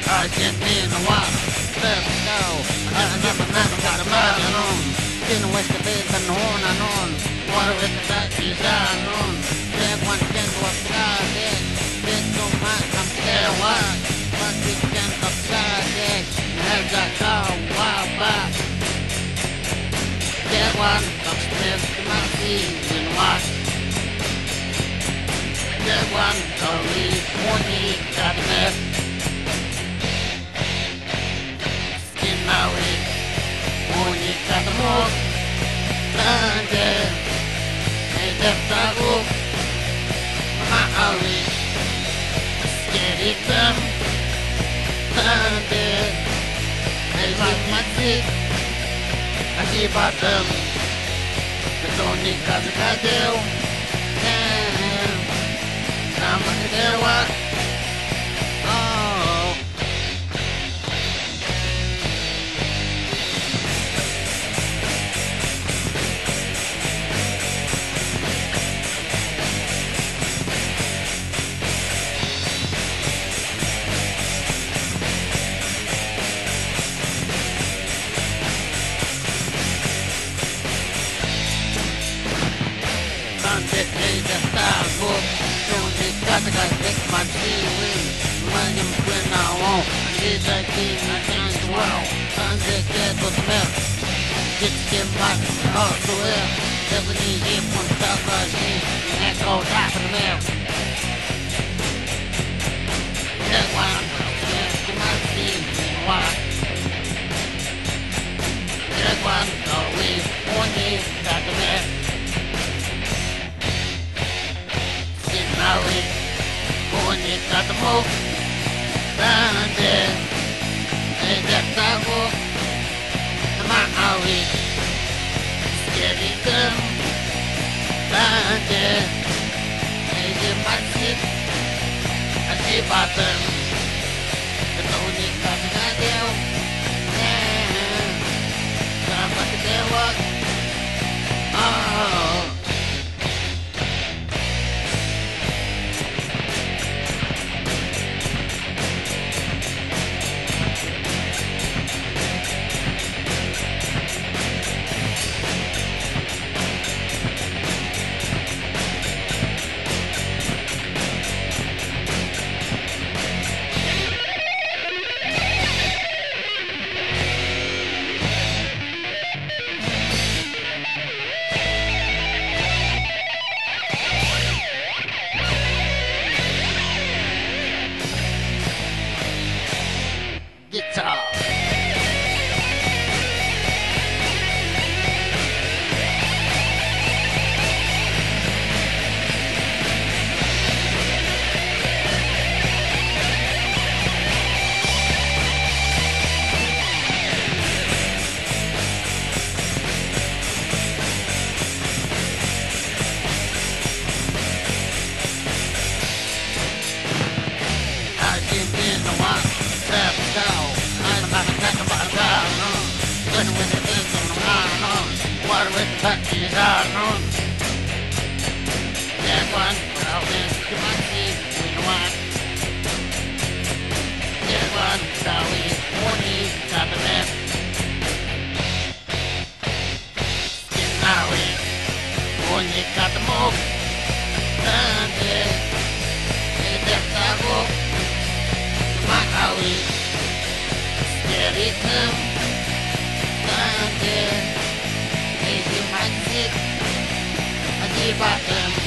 Argentina, walk, let's go. Never got a mile on. Didn't waste the bed and horn and on. Water with the back, he's on. Dead one can go upside it. Dead so much, I'm scared what? But we can upside it. Head got call, wild back. Dead one, upstairs to my feet and watch. Dead one, go leave, horny, got the mess. Maui, Moni Katamo, Lande, Edetago, Maui, Skeritam, Lande, Elamati, Asibatam, Tony Kazakadeo, and Namakadewa. Bottom.